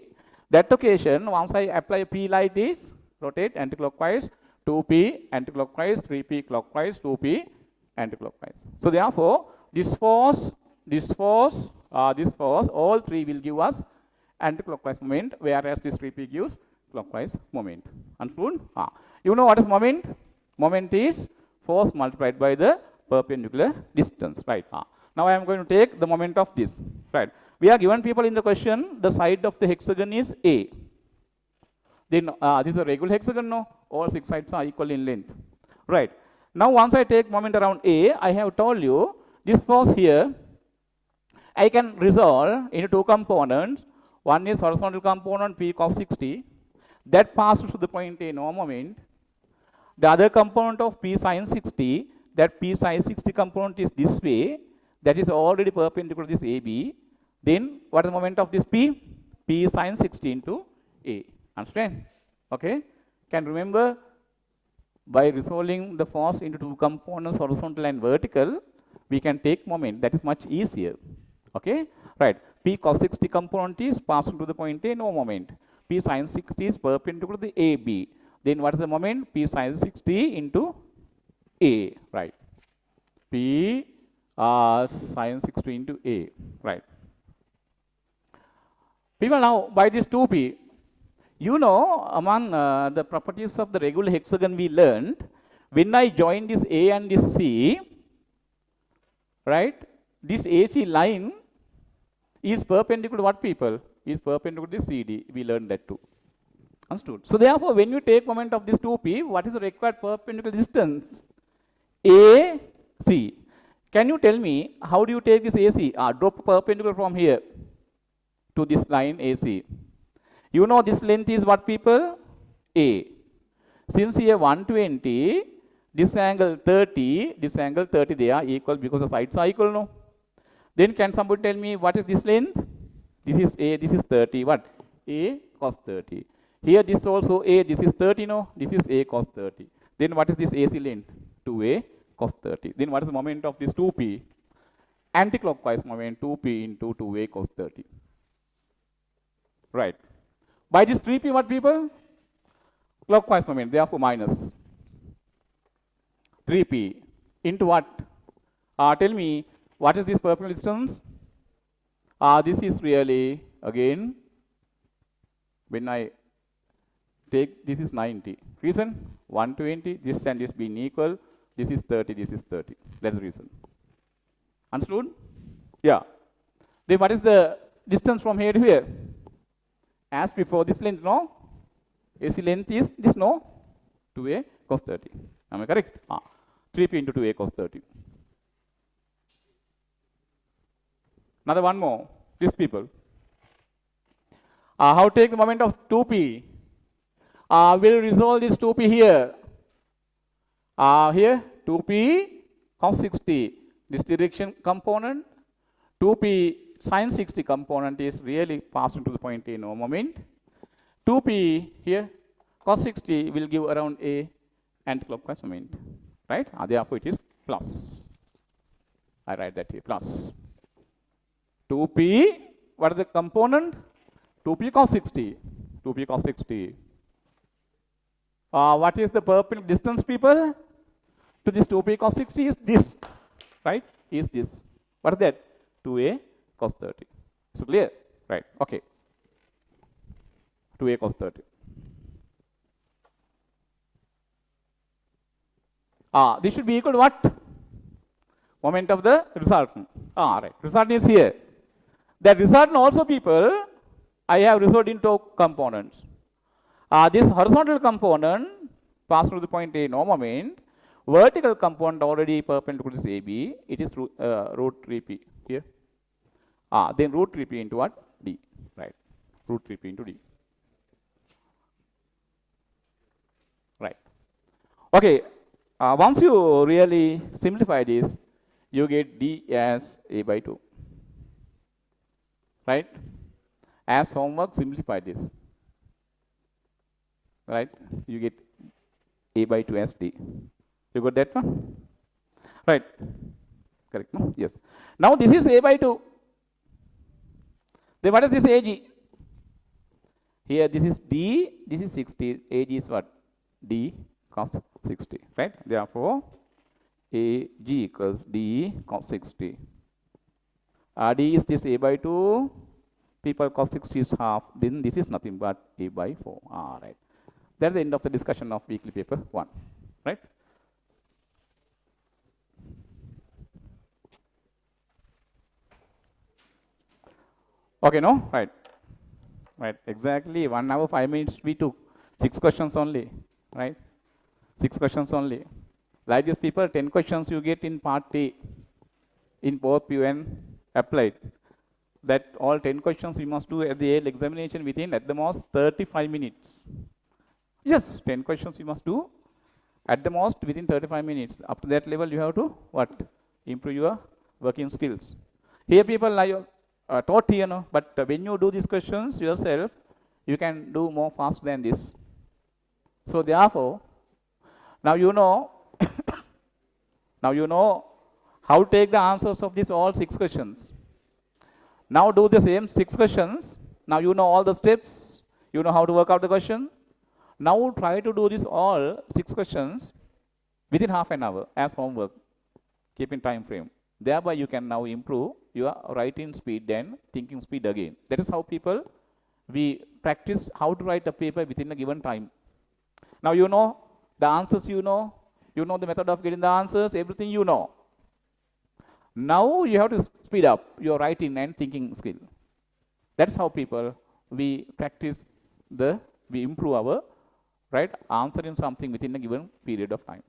That occasion, once I apply P like this, rotate anticlockwise, 2P anticlockwise, 3P clockwise, 2P anticlockwise. So therefore, this force, all three will give us anticlockwise moment, whereas this 3P gives clockwise moment. Understood? You know what is moment? Moment is force multiplied by the perpendicular distance, right? Now I am going to take the moment of this, right? We are given people in the question, the side of the hexagon is A. Then this is a regular hexagon, no? All 6 sides are equal in length, right? Now once I take moment around A, I have told you this force here, I can resolve into 2 components. One is horizontal component P cos 60, that passes to the point A, no moment. The other component of P sin 60, that P sin 60 component is this way, that is already perpendicular to this AB. Then what is the moment of this P? P sin 60 into A. Understand? Okay? Can remember by resolving the force into 2 components, horizontal and vertical, we can take moment. That is much easier. Okay? Right. P cos 60 component is passing to the point A, no moment. P sin 60 is perpendicular to the AB. Then what is the moment? P sin 60 into A, right? P Sine 60 into A, right? People, now by this 2p, you know, among the properties of the regular hexagon we learned, when I join this A and this C, right, this AC line is perpendicular to what, people? Is perpendicular to CD. We learned that too. Understood? So therefore, when you take moment of this 2p, what is the required perpendicular distance? AC. Can you tell me, how do you take this AC? Drop perpendicular from here to this line AC. You know this length is what, people? A. Since here 120, this angle 30, they are equal because the sides are equal, no? Then can somebody tell me what is this length? This is A, this is 30, what? A cos 30. Here this also A, this is 30, no? This is A cos 30. Then what is this AC length? 2A cos 30. Then what is the moment of this 2p? Anticlockwise moment, 2p into 2A cos 30. Right. By this 3p, what, people? Clockwise moment, therefore minus 3p into what? Tell me, what is this perpendicular distance? This is really, again, when I take, this is 90. Reason? 120, this and this being equal, this is 30, this is 30. That's the reason. Understood? Yeah. Then what is the distance from here to here? As before, this length, no? AC length is this, no? 2A cos 30. Am I correct? 3p into 2A cos 30. Another one more. These people. How to take the moment of 2p? We'll resolve this 2p here. Here, 2p cos 60. This direction component. 2p sin 60 component is really passing to the point A, no moment. 2p here, cos 60 will give around A anticlockwise moment. Right? Therefore, it is plus. I write that here, plus. 2p, what is the component? 2p cos 60. 2p cos 60. What is the perpendicular distance, people? To this 2p cos 60 is this. Right? Is this. What is that? 2a cos 30. So clear? Right. Okay. 2a cos 30. This should be equal to what? Moment of the resultant. Right. Resultant is here. That resultant also, people, I have resolved into components. This horizontal component passed through the point A, no moment. Vertical component already perpendicular to AB. It is root 3p here. Then root 3p into what? D. Right. Root 3p into D. Right. Okay. Once you really simplify this, you get D as A by 2. Right? As homework, simplify this. Right? You get A by 2 as D. You got that one? Right. Correct, no? Yes. Now this is A by 2. Then what is this AG? Here this is D, this is 60. AG is what? D cos 60. Right? Therefore, AG equals D cos 60. D is this A by 2. People cos 60 is half. Then this is nothing but A by 4. Right. That's the end of the discussion of weekly paper 1. Right? Okay, no? Right. Right. Exactly 1 hour 5 minutes we took. 6 questions only. Right? 6 questions only. Like these people, 10 questions you get in part A. In both P and applied. That all 10 questions we must do at the AL examination within at the most 35 minutes. Yes, 10 questions you must do at the most within 35 minutes. Up to that level you have to what? Improve your working skills. Here people are taught here, no? But when you do these questions yourself, you can do more fast than this. So therefore, now you know, now you know how to take the answers of these all 6 questions. Now do the same 6 questions. Now you know all the steps. You know how to work out the question. Now try to do this all 6 questions within half an hour as homework. Keep in time frame. Thereby you can now improve your writing speed and thinking speed again. That is how people, we practice how to write a paper within a given time. Now you know the answers, you know the method of getting the answers, everything you know. Now you have to speed up your writing and thinking skill. That's how people, we practice we improve our, right, answering something within a given period of time.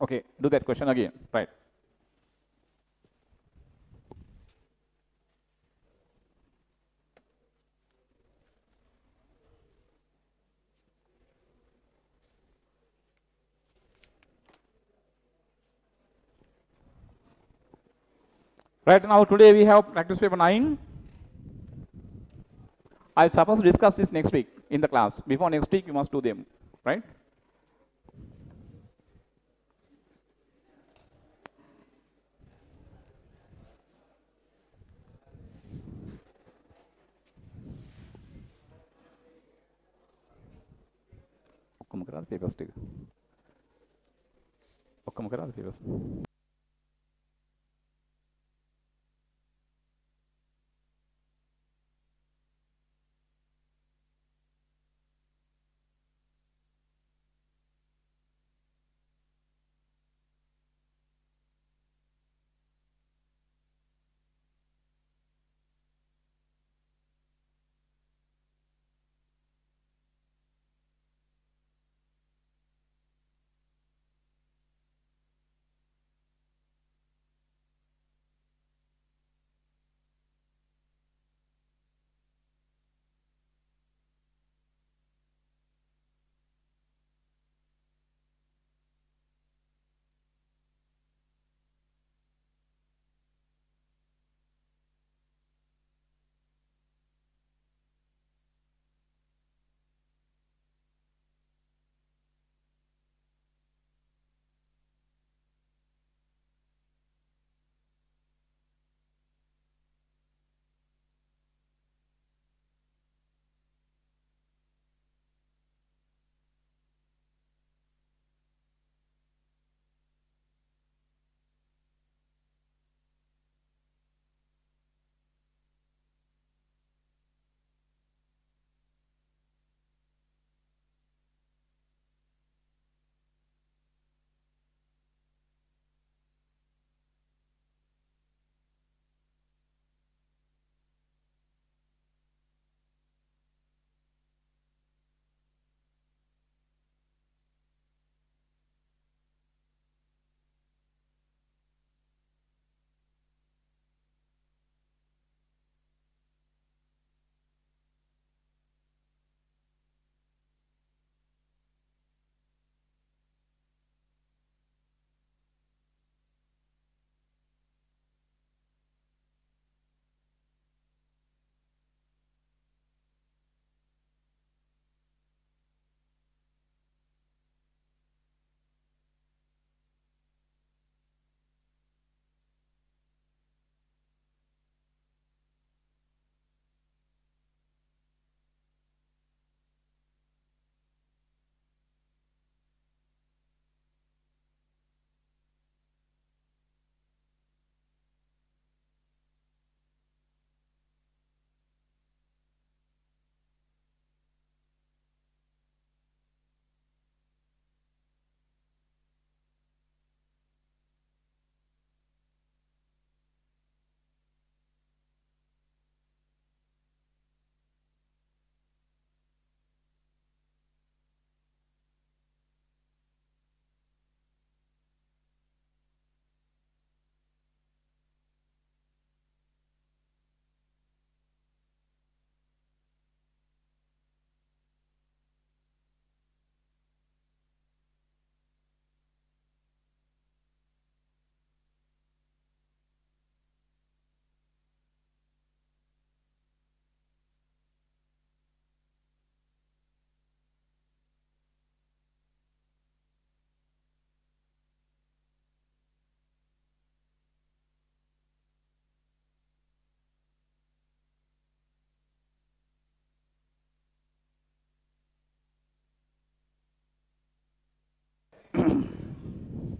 Okay, do that question again, right. Right now, today we have practice paper 9. I'm supposed to discuss this next week in the class. Before next week, you must do them, right? Papers. Papers.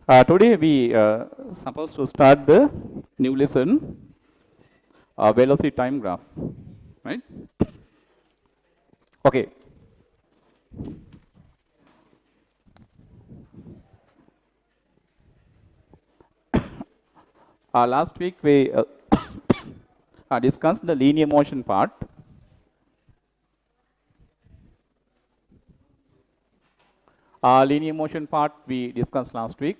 Today we supposed to start the new lesson, velocity time graph, right? Okay. Last week we discussed the linear motion part. Linear motion part we discussed last week.